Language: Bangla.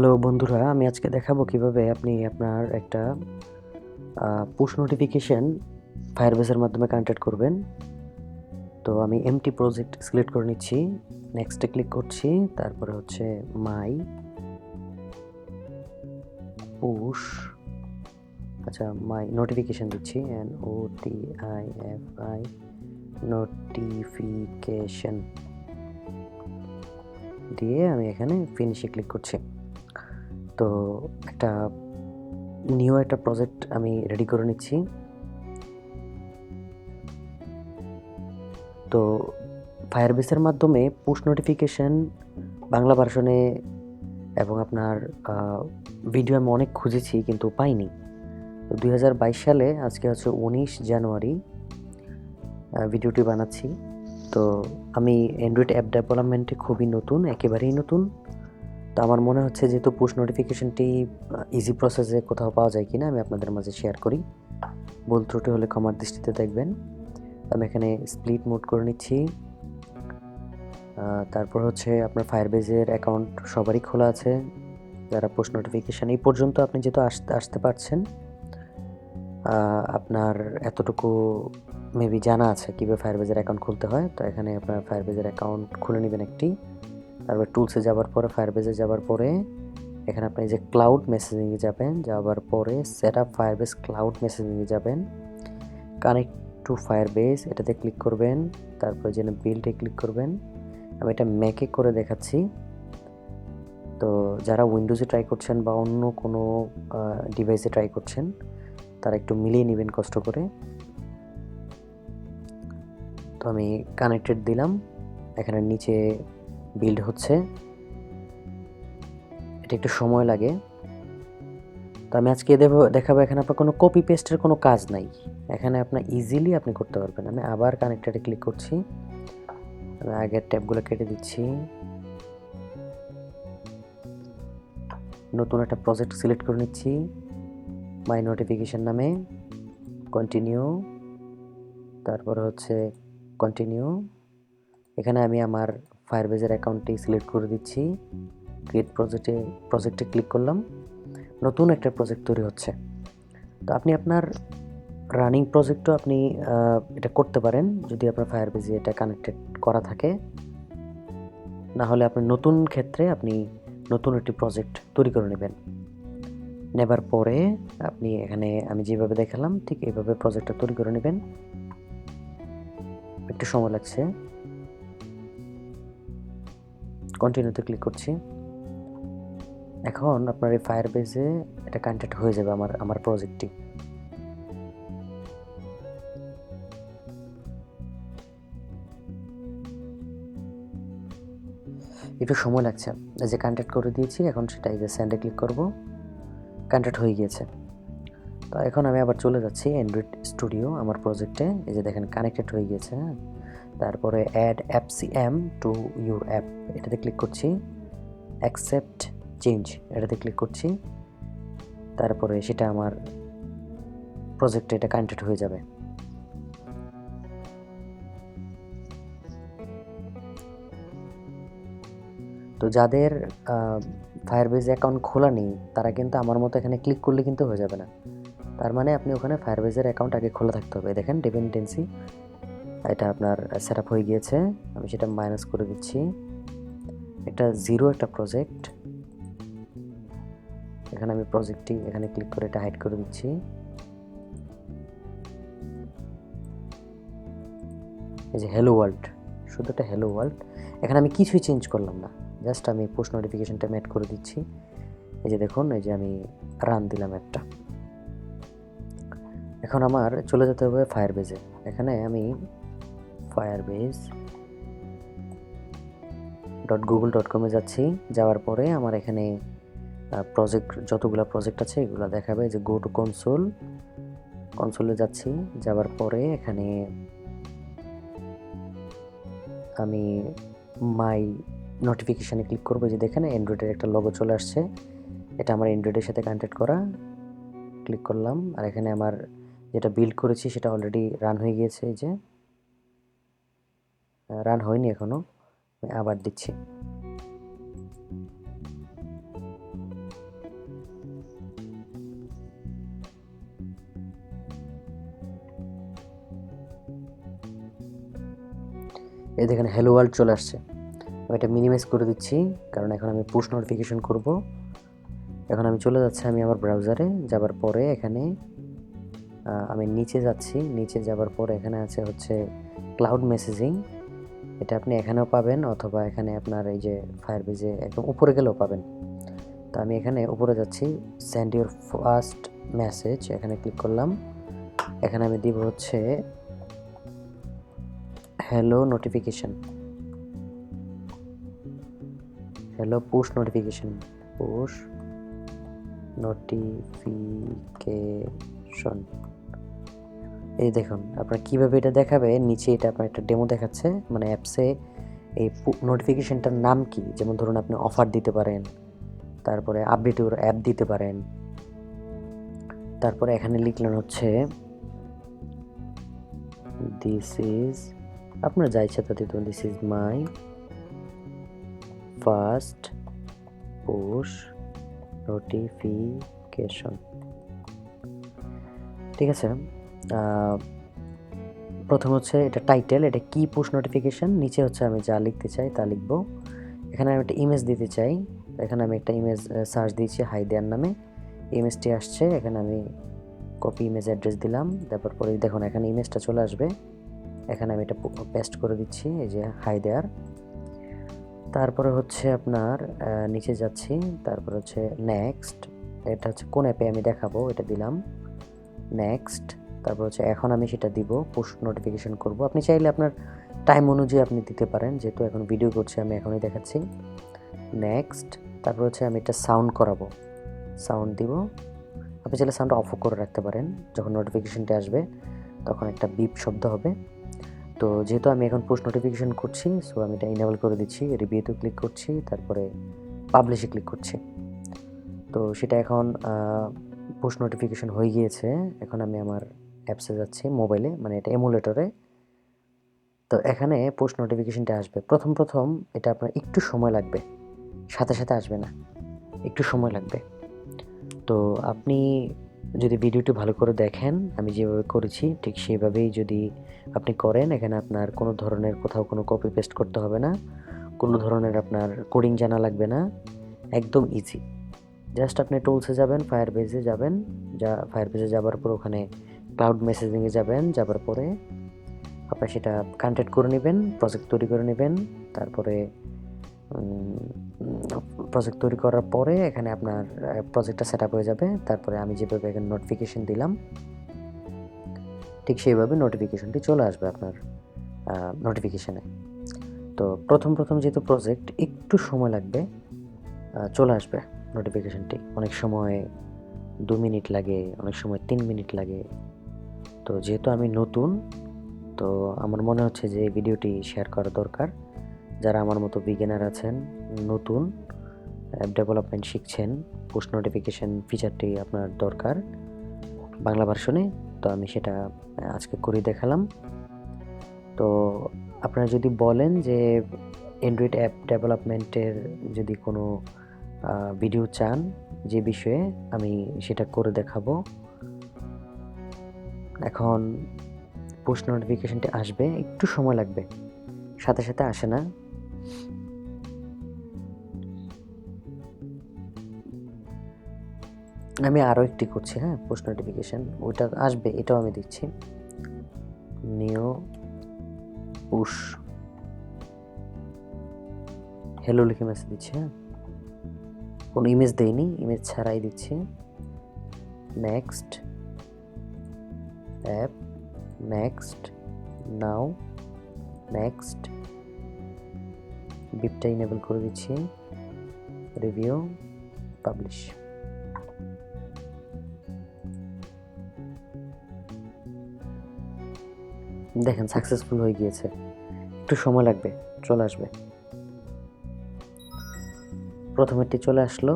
হ্যালো বন্ধুরা, আমি আজকে দেখাবো কিভাবে আপনি আপনার একটা পুশ নোটিফিকেশন ফায়ারবেসের মাধ্যমে কানেক্ট করবেন। তো আমি এমটি প্রজেক্ট সিলেক্ট করে নিচ্ছি, নেক্সটে ক্লিক করছি, তারপরে হচ্ছে মাই পুশ, আচ্ছা মাই নোটিফিকেশন দিচ্ছি, NOTIFI নোটিফিকেশন দিয়ে আমি এখানে ফিনিশে ক্লিক করছি। তো একটা নিউ একটা প্রজেক্ট আমি রেডি করে নিচ্ছি। তো ফায়ারবেসের মাধ্যমে পুশ নোটিফিকেশন বাংলা ভার্সনে এবং আপনার ভিডিও আমি অনেক খুঁজেছি কিন্তু পাইনি। তো 2022 সালে আজকে হচ্ছে 19 জানুয়ারি ভিডিওটি বানাচ্ছি। তো আমি অ্যান্ড্রয়েড অ্যাপ ডেভেলপমেন্টে খুবই নতুন, একেবারেই নতুন। তো আমার মনে হচ্ছে যেহেতু পুশ নোটিফিকেশনটি ইজি প্রসেসে কোথাও পাওয়া যায় কিনা আমি আপনাদের মাঝে শেয়ার করি। ভুল ত্রুটি হলে ক্ষমার দৃষ্টিতে দেখবেন। আমি এখানে স্প্লিট মোড করে নিচ্ছি। তারপর হচ্ছে আপনার ফায়ারবেজের অ্যাকাউন্ট সবারই খোলা আছে, যারা পোস্ট নোটিফিকেশান এই পর্যন্ত আপনি যেহেতু আসতে পারছেন, আপনার এতটুকু মেবি জানা আছে কীভাবে ফায়ারবেজের অ্যাকাউন্ট খুলতে হয়। তো এখানে আপনার ফায়ারবেজের অ্যাকাউন্ট খুলে নেবেন একটি, তারপর টুলসে যাওয়ার পরে ফায়ারবেজে যাওয়ার পরে এখানে আপনি যে ক্লাউড মেসেজিংয়ে যাওয়ার পরে সেট আপ ফায়ারবেজ ক্লাউড মেসেজিংয়ে যাবেন, কানেক্ট টু ফায়ারবেজ এটাতে ক্লিক করবেন, তারপরে যেন বিল্ডে ক্লিক করবেন। আমি এটা ম্যাকে করে দেখাচ্ছি। তো যারা উইন্ডোজে ট্রাই করছেন বা অন্য কোনো ডিভাইসে ট্রাই করছেন তারা একটু মিলিয়ে নেবেন কষ্ট করে। তো আমি কানেক্টেড দিলাম, এখানে নিচে বিল্ড হচ্ছে, এটা একটু সময় লাগে। তো আমি আজকে দেখাবো এখানে আপনার কোনো কপি পেস্টের কোনো কাজ নাই, এখানে আপনার ইজিলি আপনি করতে পারবেন। আমি আবার কানেক্টেডে ক্লিক করছি, আমি আগের ট্যাবগুলো কেটে দিচ্ছি, নতুন একটা প্রজেক্ট সিলেক্ট করে নিচ্ছি মাই নোটিফিকেশন নামে, কন্টিনিউ, তারপর হচ্ছে কন্টিনিউ। এখানে আমি আমার ফায়ারবেজের অ্যাকাউন্টটি সিলেক্ট করে দিচ্ছি, ক্রিয়েট প্রজেক্টে ক্লিক করলাম, নতুন একটা প্রজেক্ট তৈরি হচ্ছে। তো আপনি আপনার রানিং প্রজেক্টও আপনি এটা করতে পারেন যদি আপনার ফায়ারবেজে এটা কানেক্টেড করা থাকে, না হলে আপনি নতুন ক্ষেত্রে আপনি নতুন একটি প্রজেক্ট তৈরি করে নেবার পরে আপনি এখানে আমি যেভাবে দেখালাম ঠিক এইভাবে প্রজেক্টটা তৈরি করে নেবেন। একটু সময় লাগছে, কন্টিনিউতে ক্লিক করছি। এখন আপনার এই ফায়ারবেজে এটা কানেক্টেড হয়ে যাবে আমার প্রজেক্টটি। একটু সময় লাগছে, এই যে কানেক্টেড করে দিয়েছি, এখন সেটা এই যে সেন্ডে ক্লিক করব, কানেক্টেড হয়ে গিয়েছে। তো এখন আমি আবার চলে যাচ্ছি অ্যান্ড্রয়েড স্টুডিও আমার প্রজেক্টে, এই যে দেখেন কানেক্টেড হয়ে গিয়েছে। তারপরে add FCM to your app এটাতে ক্লিক করছি, অ্যাকসেপ্ট চেঞ্জ এটাতে ক্লিক করছি, তারপরে সেটা আমার প্রজেক্টে এটা কানেক্টেড হয়ে যাবে। তো যাদের ফায়ারবেজ অ্যাকাউন্ট খোলা নেই তারা কিন্তু আমার মতো এখানে ক্লিক করলে কিন্তু হয়ে যাবে না, তার মানে আপনি ওখানে ফায়ারবেজের অ্যাকাউন্ট আগে খোলা থাকতে হবে। দেখেন ডিপেন্ডেন্সি এটা আপনার সেট আপ হয়ে গিয়েছে, আমি সেটা মাইনাস করে দিচ্ছি, এটা জিরো একটা প্রজেক্ট, এখানে আমি প্রজেক্টটি এখানে ক্লিক করে এটা হাইড করে দিচ্ছি। এই যে হ্যালো ওয়ার্ল্ড, শুধু একটা হ্যালো ওয়ার্ল্ড, এখানে আমি কিছুই চেঞ্জ করলাম না, জাস্ট আমি পুশ নোটিফিকেশনটা ম্যাট করে দিচ্ছি। এই যে দেখুন, এই যে আমি রান দিলাম অ্যাপটা। এখন আমার চলে যেতে হবে ফায়ারবেজে, এখানে আমি firebase.google.com যাচ্ছি, যাওয়ার পরে আমার এখানে যতগুলো প্রজেক্ট আছে এগুলো দেখাবে, যে গো টু কনসোলে যাচ্ছি, যাওয়ার পরে এখানে আমি মাই নোটিফিকেশানে ক্লিক করবো, যে দেখেন অ্যান্ড্রয়েডের একটা লোগো চলে আসছে, এটা আমার অ্যান্ড্রয়েডের সাথে কানেক্টেড করা, ক্লিক করলাম। আর এখানে আমার যেটা বিল্ড করেছি সেটা অলরেডি রান হয়ে গিয়েছে, এই যে রান হয়নি এখনও, আমি আবার দিচ্ছি। এই দেখেন হ্যালো ওয়ার্ল্ড চলে আসছে। আমি এটা মিনিমাইজ করে দিচ্ছি, কারণ এখন আমি পুশ নোটিফিকেশন করব। এখন আমি চলে যাচ্ছি আমি আমার ব্রাউজারে, যাবার পরে এখানে আমি নিচে যাচ্ছি। নিচে যাবার পরে এখানে আছে হচ্ছে ক্লাউড মেসেজিং। এটা আপনি এখানেও পাবেন, অথবা এখানে আপনার এই যে ফায়ারবেজে একদম উপরে গেলেও পাবেন। তো আমি এখানে উপরে যাচ্ছি, সেন্ড ইউর ফার্স্ট মেসেজ, এখানে ক্লিক করলাম। এখানে আমি দিব হচ্ছে hello notification, hello push notification, push notification. এই দেখুন আপনার কীভাবে এটা দেখাবে, নিচে এটা আপনার একটা ডেমো দেখাচ্ছে, মানে অ্যাপসে এই নোটিফিকেশনটার নাম কি, যেমন ধরুন আপনি অফার দিতে পারেন, তারপরে আপডেট ইউর অ্যাপ দিতে পারেন, তারপরে এখানে লিখলেন হচ্ছে দিস ইজ, আপনার যা ইচ্ছা তা দিতে, this is my first push notification. ঠিক আছে, প্রথম হচ্ছে এটা টাইটেল, এটা কি পুশ নোটিফিকেশন, নিচে হচ্ছে আমি যা লিখতে চাই তা লিখবো। এখানে আমি একটা ইমেজ দিতে চাই, এখানে আমি একটা ইমেজ সার্চ দিয়েছি হাই দেয়ার নামে, ইমেজটি আসছে, এখানে আমি কপি ইমেজ অ্যাড্রেস দিলাম, তারপর পরে দেখুন এখানে ইমেজটা চলে আসবে। এখানে আমি এটা পেস্ট করে দিচ্ছি, এই যে হাই দেয়ার। তারপরে হচ্ছে আপনার নিচে যাচ্ছি, তারপর হচ্ছে নেক্সট, এটা হচ্ছে কোন অ্যাপে আমি দেখাবো এটা দিলাম, নেক্সট। তারপর হচ্ছে এখন আমি সেটা দিব, পুশ নোটিফিকেশন করব। আপনি চাইলে আপনার টাইম অনুযায়ী আপনি দিতে পারেন, যেহেতু এখন ভিডিও করছি আমি এখনই দেখাচ্ছি, নেক্সট। তারপর হচ্ছে আমি এটা সাউন্ড করাবো, সাউন্ড দিব। আপনি চাইলে সাউন্ড অফও করে রাখতে পারেন, যখন নোটিফিকেশনটা আসবে তখন একটা বিপ শব্দ হবে। তো যেহেতু আমি এখন পুশ নোটিফিকেশন করছি, সো আমি এটা ইনেবল করে দিচ্ছি, রিভিউতে ক্লিক করছি, তারপরে পাবলিশে ক্লিক করছি। তো সেটা এখন পুশ নোটিফিকেশন হয়ে গিয়েছে। এখন আমি আমার অ্যাপসে যাচ্ছি মোবাইলে, মানে এটা এমুলেটরে। তো এখানে পুশ নোটিফিকেশনটা আসবে, প্রথম এটা আপনার একটু সময় লাগবে, সাথে সাথে আসবে না, একটু সময় লাগবে। তো আপনি যদি ভিডিওটি ভালো করে দেখেন, আমি যেভাবে করেছি ঠিক সেইভাবেই যদি আপনি করেন, এখানে আপনার কোনো ধরনের কোথাও কোনো কপি পেস্ট করতে হবে না, কোনো ধরনের আপনার কোডিং জানা লাগবে না, একদম ইজি। জাস্ট আপনি টুলসে যাবেন, ফায়ারবেজে যাবেন, ফায়ারবেজে যাবার পর ওখানে ক্লাউড মেসেজিংয়ে যাবেন, যাবার পরে আপনার সেটা কন্ট্যাক্ট করে নেবেন, প্রজেক্ট তৈরি করে নেবেন। তারপরে প্রজেক্ট তৈরি করার পরে এখানে আপনার প্রজেক্টটা সেট আপ হয়ে যাবে। তারপরে আমি যেভাবে এখানে নোটিফিকেশন দিলাম, ঠিক সেইভাবে নোটিফিকেশনটি চলে আসবে আপনার নোটিফিকেশানে। তো প্রথম যেহেতু প্রজেক্ট, একটু সময় লাগবে, চলে আসবে নোটিফিকেশনটি। অনেক সময় 2 মিনিট লাগে, অনেক সময় 3 মিনিট লাগে। তো যেহেতু আমি নতুন, তো আমার মনে হচ্ছে যে এই ভিডিওটি শেয়ার করা দরকার। যারা আমার মতো বিগিনার আছেন, নতুন অ্যাপ ডেভেলপমেন্ট শিখছেন, পুশ নোটিফিকেশন ফিচারটি আপনার দরকার বাংলা ভার্সনে, তো আমি সেটা আজকে করে দেখালাম। তো আপনারা যদি বলেন যে অ্যান্ড্রয়েড অ্যাপ ডেভেলপমেন্টের যদি কোনো ভিডিও চান যে বিষয়ে, আমি সেটা করে দেখাবো। এখন পুশ নোটিফিকেশনটি আসবে, একটু সময় লাগবে, সাথে সাথে আসে না। আমি আরও একটি করছি, হ্যাঁ, পুশ নোটিফিকেশন ওইটা আসবে, এটাও আমি দিচ্ছি, নিউ পুশ হ্যালো লিখে মেসেজ দিচ্ছি, হ্যাঁ, কোনো ইমেজ দেইনি, ইমেজ ছাড়াই দিচ্ছি। নেক্সট অ্যাপ, নেক্সট, নাও, নেক্সট, বিপটা ইনেবল করে দিচ্ছি, রিভিউ, পাবলিশ। দেখেন সাকসেসফুল হয়ে গিয়েছে, একটু সময় লাগবে, চলে আসবে। প্রথমেরটি চলে আসলো,